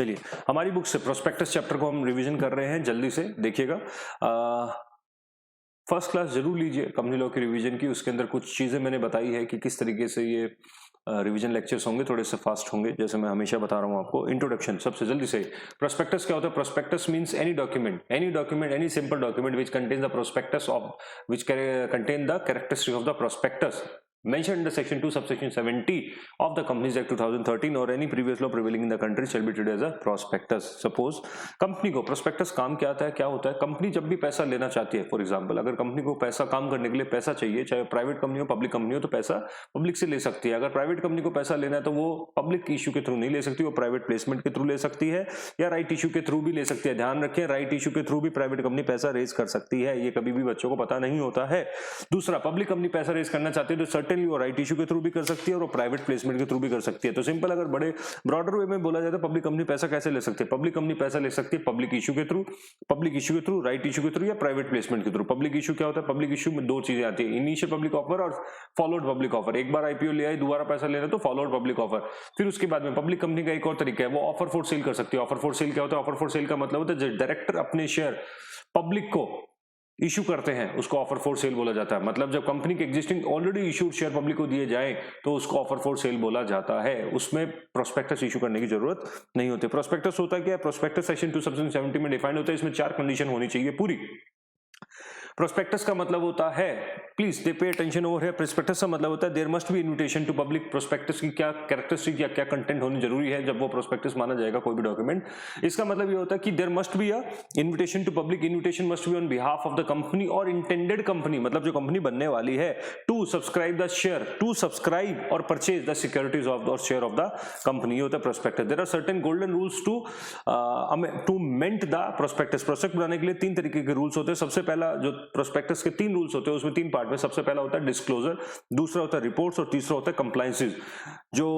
चलिए, हमारी बुक से प्रोस्पेक्टस चैप्टर को हम रिवीजन कर रहे हैं, जल्दी से देखिएगा। फर्स्ट क्लास जरूर लीजिए कंपनी लॉ की रिवीजन की। उसके अंदर कुछ चीजें मैंने बताई है कि किस तरीके से ये रिवीजन लेक्चर्स होंगे, थोड़े से फास्ट होंगे, जैसे मैं हमेशा बता रहा हूँ आपको। इंट्रोडक्शन सबसे जल्दी से। प्रोस्पेक्टस क्या होता है? Prospectus means any document, any simple document which contains the prospectus of which contain the characteristic of the prospectus mentioned in the section 2 subsection 70 of the Companies Act 2013 or any previous law prevailing in the country shall be treated as a prospectus. Suppose company को prospectus काम क्या आता है, क्या होता है? Company जब भी पैसा लेना चाहती है, फॉर एग्जांपल अगर कंपनी को पैसा काम करने के लिए पैसा चाहिए, चाहे प्राइवेट कंपनी हो पब्लिक कंपनी हो, तो पैसा पब्लिक से ले सकती है। अगर प्राइवेट कंपनी को पैसा लेना है तो वो पब्लिक इशू के थ्रू नहीं ले सकती, वो प्राइवेट प्लेसमेंट के थ्रू ले सकती है या राइट इशू के थ्रू भी ले सकती है। ध्यान रखें, राइट इशू के थ्रू भी प्राइवेट कंपनी पैसा रेज कर सकती है, ये कभी भी बच्चों को पता नहीं होता है। दूसरा, पब्लिक कंपनी पैसा रेज करना चाहती है तो सर्टेनली वो राइट इशू के थ्रू भी कर सकती है और प्राइवेट प्लेसमेंट के थ्रू भी कर सकती है। तो सिंपल अगर बड़े ब्रॉडर वे में बोला जाए तो पब्लिक कंपनी पैसा कैसे ले सकती है? पब्लिक कंपनी पैसा ले सकती है पब्लिक इशू के थ्रू, राइट इशू के थ्रू या प्राइवेट प्लेसमेंट के थ्रू। पब्लिक इशू क्या होता है? पब्लिक इशू में दो चीजें आती है, इनिशियल पब्लिक ऑफर और फॉलोड पब्लिक ऑफर। एक बार आईपीओ ले आई, दोबारा पैसा लेना तो फॉलोड पब्लिक ऑफर। फिर उसके बाद में पब्लिक कंपनी का एक और तरीका है, वो ऑफर फॉर सेल कर सकती है। ऑफर फॉर सेल क्या होता है? ऑफर फॉर सेल का मतलब होता है डायरेक्टर अपने शेयर पब्लिक को इशू करते हैं, उसको ऑफर फॉर सेल बोला जाता है। मतलब जब कंपनी के existing already issued share public को दिए जाएं तो उसको ऑफर फॉर सेल बोला जाता है। उसमें प्रोस्पेक्टस इशू करने की जरूरत नहीं होती। प्रोस्पेक्टस होता क्या है? प्रोस्पेक्टस सेक्शन 2 सबसेक्शन 70 में डिफाइंड होता है। इसमें 4 कंडीशन होनी चाहिए पूरी। प्रोस्पेक्टस का मतलब होता है, please they pay attention over है, प्रोस्पेक्टस का मतलब होता है there must be invitation to public. Prospectus की क्या कैरेक्टरिस्टिक या क्या कंटेंट होनी जरूरी है जब वो प्रोस्पेक्टस माना जाएगा कोई भी डॉक्यूमेंट? इसका मतलब ये होता है कि there must be a invitation to public, invitation must be on behalf of the company और इंटेंडेड कंपनी, मतलब जो कंपनी बनने वाली है, to subscribe the share, to subscribe और purchase the securities of the share of the company. ये होता है prospectus. There are certain golden rules to meant the prospectus. Prospect बनाने के लिए 3 तरीके के रूल्स होते हैं। सबसे पहला जो प्रोस्पेक्टस के 3 रूल्स होते हैं उसमें 3 पार्ट में। सबसे पहला होता है डिस्क्लोजर, दूसरा होता है रिपोर्ट्स और तीसरा होता है कंप्लायंसेस। जो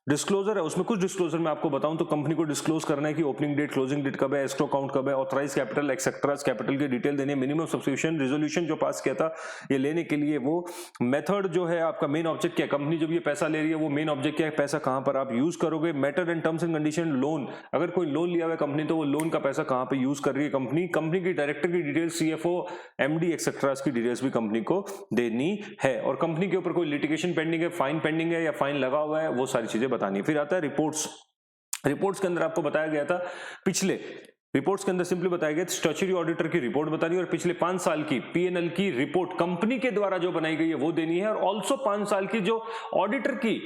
डिस्क्लोजर है उसमें कुछ डिस्क्लोजर मैं आपको बताऊं तो कंपनी को डिस्क्लोज करना है कि ओपनिंग डेट, क्लोजिंग डेट कब है, एस्क्रो अकाउंट कब है, ऑथराइज कैपिटल, एक्सेट्रास कैपिटल की डिटेल देनी है, मिनिमम सब्सक्रिप्शन, रेजोल्यूशन जो पास किया था ये लेने के लिए, वो मेथड जो है आपका, मेन ऑब्जेक्ट क्या है, कंपनी जब ये पैसा ले रही है वो मेन ऑब्जेक्ट क्या है, पैसा कहां पर आप यूज करोगे, matter and terms and condition, loan, अगर कोई लोन लिया हुआ है कंपनी तो वो लोन का पैसा कहां पे यूज कर रही है कंपनी, कंपनी की डायरेक्टर की डिटेल, सीएफओ, एमडी एक्सेट्रा की डिटेल्स भी कंपनी को देनी है। और कंपनी के ऊपर कोई लिटिगेशन पेंडिंग है, फाइन पेंडिंग है या फाइन लगा हुआ है, वो सारी चीजें बतानी है। फिर आता है रिपोर्ट्स। रिपोर्ट्स के अंदर आपको बताया गया था पिछले रिपोर्ट्स के अंदर सिंपली बताया गया स्टैट्यूटरी ऑडिटर की रिपोर्ट बतानी है और पिछले 5 साल की पीएनएल की रिपोर्ट कंपनी के द्वारा जो बनाई गई है वो देनी है, और ऑल्सो 5 साल की जो ऑडिटर की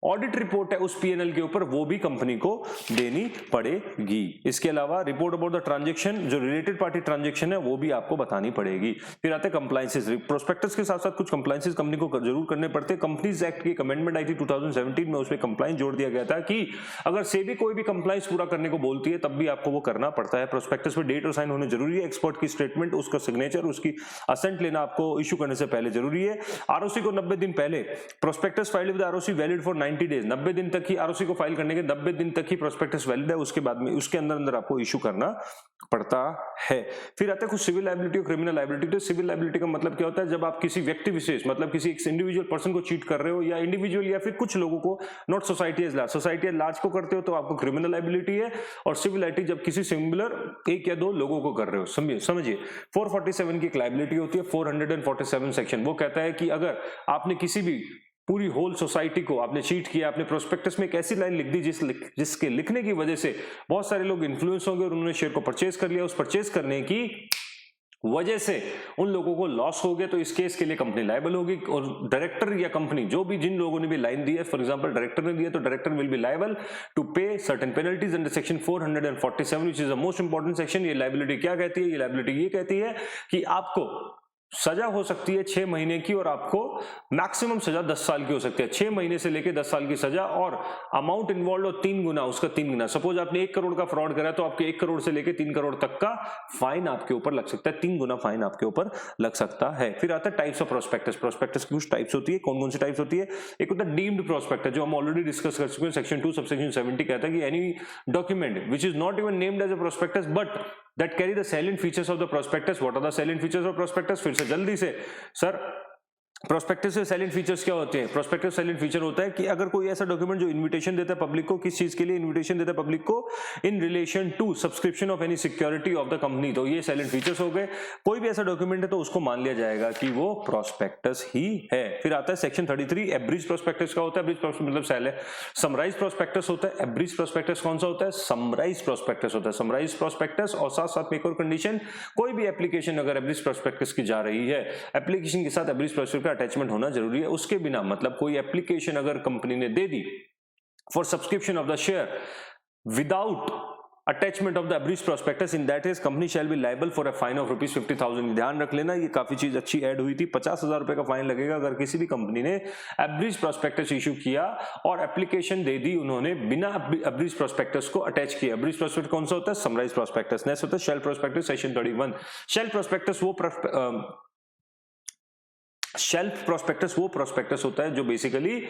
ऑडिट रिपोर्ट है उस पीएनएल के ऊपर वो भी कंपनी को देनी पड़ेगी। इसके अलावा रिपोर्ट अबाउट द ट्रांजैक्शन, जो रिलेटेड पार्टी ट्रांजैक्शन है वो भी आपको बतानी पड़ेगी। फिर आते हैं कंप्लायंसेस। प्रोस्पेक्टस के साथ साथ कुछ कंप्लायंसेस कंपनी को जरूर करने पड़ते हैं। कंपनीज एक्ट की अमेंडमेंट आई थी 2017 में, उसमें कंप्लायंस जोड़ दिया गया था कि अगर सेबी कोई भी कंप्लायंस पूरा करने को बोलती है तब भी आपको वो करना पड़ता है। प्रोस्पेक्टस में डेट और साइन होने जरूरी है, एक्सपर्ट की स्टेटमेंट, उसका सिग्नेचर, उसकी असेंट लेना आपको इशू करने से पहले जरूरी है। आरओसी को 90 दिन पहले, prospectus filed with ROC valid for 90 days, 90 दिन तक ही आरओसी को फाइल करने के 90 दिन तक ही प्रोस्पेक्टस वैलिड है, उसके बाद में उसके अंदर आपको इशू करना पड़ता है। फिर आता है कुछ सिविल लायबिलिटी और क्रिमिनल लायबिलिटी। तो सिविल लायबिलिटी का मतलब क्या होता है, जब आप किसी व्यक्ति विशेष, मतलब किसी एक इंडिविजुअल पर्सन को चीट कर रहे हो या इंडिविजुअल या फिर कुछ लोगों को, not society as large, society as large को करते हो तो आपको क्रिमिनल लायबिलिटी है, और सिविल लायबिलिटी जब किसी सिंगुलर 1 या 2 लोगों को कर रहे हो। समझिए 447 की एक लायबिलिटी होती है, 447 सेक्शन वो कहता है कि अगर आपने किसी भी पूरी होल सोसाइटी को आपने चीट किया, आपने प्रोस्पेक्टस में एक ऐसी लाइन लिख दी जिसके लिखने की वजह से बहुत सारे लोग इन्फ्लुएंस होंगे और उन्होंने शेयर को परचेज कर लिया, उस परचेज करने की वजह से उन लोगों को लॉस हो गया, तो इस केस के लिए कंपनी लायबल होगी। और डायरेक्टर या कंपनी, जो भी जिन लोगों ने भी लाइन दी है, फॉर एग्जांपल डायरेक्टर ने दिया तो director will be liable to pay certain penalties under section 447 which is the most important section. ये लायबिलिटी क्या कहती है? ये लायबिलिटी ये कहती है कि आपको सजा हो सकती है 6 महीने की और आपको मैक्सिमम सजा 10 साल की हो सकती है। 6 महीने से लेकर 10 साल की सजा, और अमाउंट इन्वॉल्व हो 3 गुना, उसका 3 गुना। सपोज आपने 1 करोड़ का फ्रॉड करा तो आपके 1 करोड़ से लेकर 3 करोड़ तक का फाइन आपके ऊपर लग सकता है, 3 गुना फाइन आपके ऊपर लग सकता है। फिर आता है टाइप्स ऑफ प्रोस्पेक्टस। प्रोस्पेक्टस की कुछ टाइप्स होती है, कौन कौन सी टाइप्स होती है? एक होता है डीम्ड प्रोस्पेक्टस, जो हम ऑलरेडी डिस्कस कर चुके हैं, सेक्शन 2 सबसेक्शन 70 कहता है कि any document which is not even named as a prospectus but that carry the salient features of the prospectus. What are the salient features of prospectus? फिर से जल्दी से सर प्रोस्पेक्टस से साइलेंट फीचर्स क्या होते हैं? प्रोस्पेक्टस साइलेंट फीचर होता है कि अगर कोई ऐसा डॉक्यूमेंट जो इन्विटेशन देता है पब्लिक को, किस चीज के लिए इन्विटेशन देता है पब्लिक को, in relation to subscription of any security of the company, तो ये साइलेंट फीचर्स हो गए। कोई भी ऐसा डॉक्यूमेंट है तो उसको मान लिया जाएगा कि वो प्रोस्पेक्टस ही है। फिर आता है सेक्शन 33, एब्रिज प्रोस्पेक्टस का होता है। एब्रिज प्रोस्पेक्टस मतलब समराइज प्रोस्पेक्टस होता है। एब्रिज प्रोस्पेक्टस कौन सा होता है? समराइज प्रोस्पेक्टस होता है। समराइज प्रोस्पेक्टस और साथ साथ में एक और कंडीशन, कोई भी एप्लीकेशन अगर एब्रिज प्रोस्पेक्टस की जा रही है, एप्लीकेशन के साथ एब्रिज प्रोस्पेक्टस का अटैचमेंट होना जरूरी है। उसके बिना मतलब कोई एप्लीकेशन अगर कंपनी ने दे दी for subscription of the share without attachment of the abridged prospectus, in that case company shall be liable for a fine of ₹50,000। ध्यान रख लेना, ये काफी चीज अच्छी ऐड हुई थी। 50,000 रुपए का फाइन लगेगा अगर किसी भी कंपनी ने एब्रिज प्रोस्पेक्टस इशू किया और एप्लीकेशन दे दी उन्होंने बिना एब्रिज प्रोस्पेक्टस को अटैच किया। एब्रिज प्रोस्पेक्टस कौन सा होता है? Summarise prospectus. नेक्स्ट होता है shell prospectus, section 31। Shell prospectus shelf prospectus वो प्रोस्पेक्टस होता है जो बेसिकली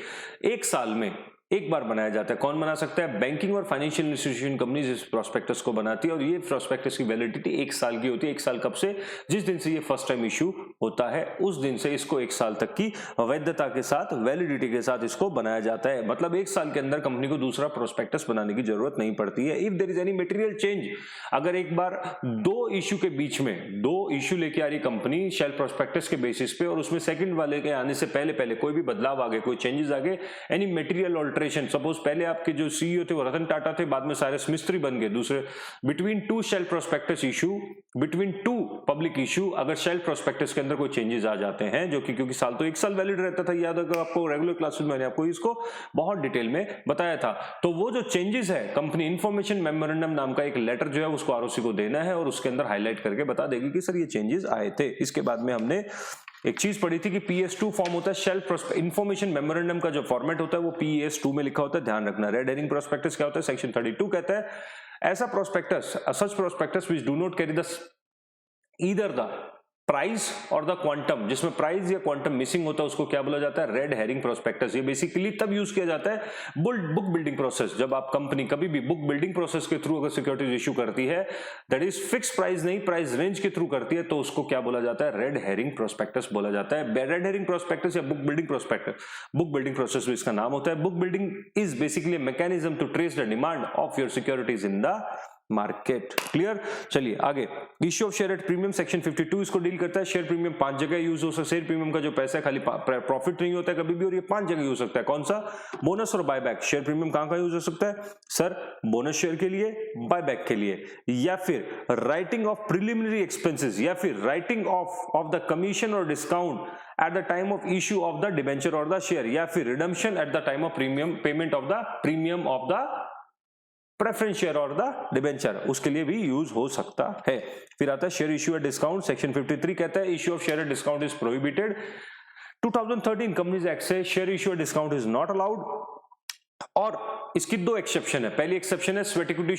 एक साल में एक बार बनाया जाता है। कौन बना सकता है? बैंकिंग और फाइनेंशियल इंस्टीट्यूशन कंपनीज इस प्रोस्पेक्टस को बनाती है और ये प्रोस्पेक्टस की वैलिडिटी 1 साल की होती है। 1 साल कब से? जिस दिन से ये फर्स्ट टाइम इशू होता है उस दिन से इसको 1 साल तक की वैधता के साथ, वैलिडिटी के साथ इसको बनाया जाता है। मतलब 1 साल के अंदर कंपनी को दूसरा प्रोस्पेक्टस बनाने की जरूरत नहीं पड़ती है। If there is any material change, अगर एक बार 2 इशू के बीच में 2 इशू लेके आ रही कंपनी शेल प्रोस्पेक्टस के बेसिस पे और उसमें सेकंड वाले के आने से पहले कोई भी बदलाव आ गए, कोई चेंजेस आ गए, एनी मटेरियल ऑल्टरेशन, सपोज पहले आपके जो सीईओ थे वो रतन टाटा थे, बाद में साइरस मिस्त्री बन गए दूसरे, between 2 shell prospectus issue, between 2 public issue, अगर शेल प्रोस्पेक्टस के अंदर कोई चेंजेस आ जाते हैं, जो कि क्योंकि साल तो 1 साल वैलिड रहता था, याद अगर आपको रेगुलर क्लासेस में मैंने आपको इसको बहुत डिटेल में बताया था, तो वो जो चेंजेस है कंपनी इंफॉर्मेशन मेमोरेंडम नाम का एक लेटर जो है उसको आरओसी को देना है और उसके अंदर हाईलाइट करके बता देगी कि सर ये चेंजेस आए थे। इसके बाद में हमने एक चीज पढ़ी थी कि PS2 फॉर्म होता है शेल्फ इंफॉर्मेशन मेमोरेंडम का जो फॉर्मेट होता है वो PS2 में लिखा होता है, ध्यान रखना। रेड हेरिंग प्रोस्पेक्टस क्या होता है? सेक्शन 32 कहता है ऐसा prospectus, such prospectus which do not carry the either the price और द क्वांटम, जिसमें प्राइस या क्वांटम मिसिंग होता है उसको क्या बोला जाता है? Red herring prospectus. ये बेसिकली तब यूज किया जाता है बुक बिल्डिंग प्रोसेस, जब आप कंपनी कभी भी बुक बिल्डिंग प्रोसेस के थ्रू अगर सिक्योरिटीज इशू करती है, दैट इज फिक्स प्राइस नहीं, प्राइस रेंज के थ्रू करती है, तो उसको क्या बोला जाता है? रेड हेरिंग प्रोस्पेक्टस बोला जाता है। रेड हेरिंग प्रोस्पेक्टस या book building prospectus, book building process भी इसका नाम होता है। Book building is basically mechanism to trace the demand of your securities in the market. Clear? चलिए आगे, issue of share at premium, section 52 इसको deal करता है। शेयर प्रीमियम 5 जगह यूज हो सकता है। शेयर प्रीमियम का जो पैसा है खाली प्रॉफिट नहीं होता है कभी भी, और ये 5 जगह यूज हो सकता है। कौन सा? बोनस और बायबैक। शेयर प्रीमियम कहां यूज हो सकता है सर? बोनस शेयर के लिए, बायबैक के लिए, या फिर राइटिंग ऑफ प्रिलिमिनरी एक्सपेंसेस, या फिर राइटिंग ऑफ द कमीशन और discount at the time of issue of the debenture or the share, या फिर redemption at the time of premium payment of the premium of the preference share और the debenture, उसके लिए भी use हो सकता है। फिर आता है share issue at discount, section 53 कहता है issue of share at discount is prohibited. 2013 companies act से share issue at discount is not allowed, और इसकी 2 एक्सेप्शन है। पहली एक्सेप्शन है स्वेट इक्विटी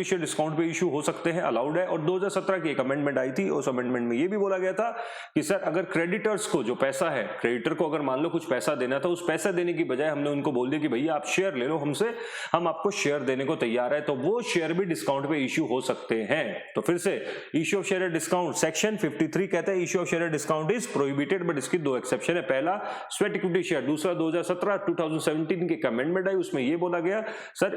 शेयर डिस्काउंट पे इशू हो सकते हैं, अलाउड है। और 2017 की एक अमेंडमेंट आई थी, उस अमेंडमेंट में ये भी बोला गया था कि सर अगर क्रेडिटर्स को जो पैसा है, क्रेडिटर को अगर मान लो कुछ पैसा देना था, उस पैसा देने की बजाय हमने उनको बोल दिया कि भैया आप शेयर ले लो हमसे, हम आपको शेयर देने को तैयार है, तो वो शेयर भी डिस्काउंट पे इशू हो सकते हैं। तो फिर से issue of share at discount, section 53 कहता है issue of share at discount is prohibited, but इसकी 2 एक्सेप्शन है। पहला स्वेट इक्विटी शेयर, दूसरा 2017 की अमेंडमेंट आई, उसमें ये बोला गया सर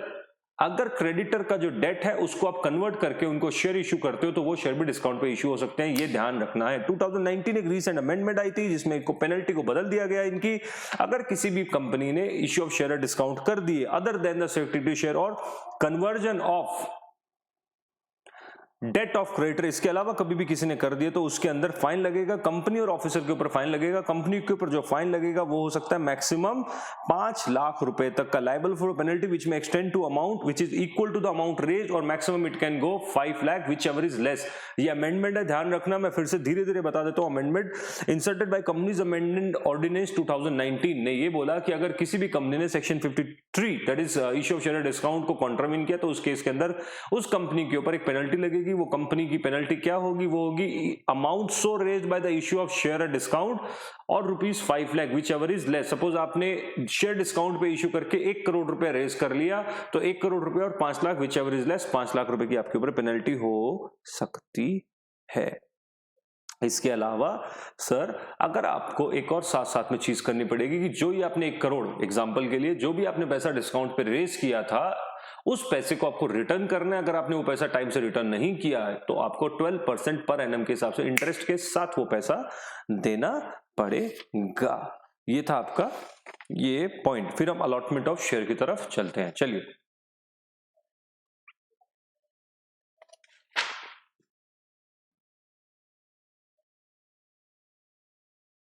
अगर क्रेडिटर का जो डेट है उसको आप कन्वर्ट करके उनको शेयर इशू करते हो तो वो शेयर भी डिस्काउंट पे इशू हो सकते हैं, ये ध्यान रखना है। 2019 एक रीसेंट अमेंडमेंट आई थी जिसमें इनको पेनल्टी को बदल दिया गया इनकी, अगर किसी भी कंपनी ने इशू ऑफ शेयर डिस्काउंट कर दिए other than the security share और conversion of debt of creditor, इसके अलावा कभी भी किसी ने कर दिया तो उसके अंदर फाइन लगेगा, कंपनी और ऑफिसर के ऊपर फाइन लगेगा। कंपनी के ऊपर जो फाइन लगेगा वो हो सकता है मैक्सिमम 5 लाख रुपए तक का, liable for penalty which may extend to amount which is equal to the amount raised, और maximum it can go 5 lakh whichever is less. ये अमेंडमेंट है, ध्यान रखना। मैं फिर से धीरे धीरे बता देता हूं। Amendment inserted by companies amendment ordinance 2019 ने ये बोला कि अगर किसी भी कंपनी ने section 53 that is issue of share discount को कॉन्ट्राविन किया तो उस केस के अंदर उस कंपनी के ऊपर एक पेनल्टी लगेगी। वो कंपनी की पेनल्टी क्या होगी? वो होगी amount so raised by the issue of share discount और ₹5 lakh whichever is less. Suppose आपने शेयर डिस्काउंट पे इश्यू करके 1 करोड़ रुपए रेज कर लिया तो 1 करोड़ रुपए और 5 lakh whichever is less, 5 lakh रुपए की आपके ऊपर पेनल्टी हो सकती है। इसके अलावा सर अगर आपको एक और साथ साथ में चीज करनी पड़ेगी कि जो ये आपने 1 करोड़ एग्जांपल के लिए जो भी आपने पैसा डिस्काउंट पे रेज किया था उस पैसे को आपको रिटर्न करना है। अगर आपने वो पैसा टाइम से रिटर्न नहीं किया है तो आपको 12% पर एनम के हिसाब से इंटरेस्ट के साथ वो पैसा देना पड़ेगा। ये था आपका ये पॉइंट। फिर हम अलॉटमेंट ऑफ शेयर की तरफ चलते हैं। चलिए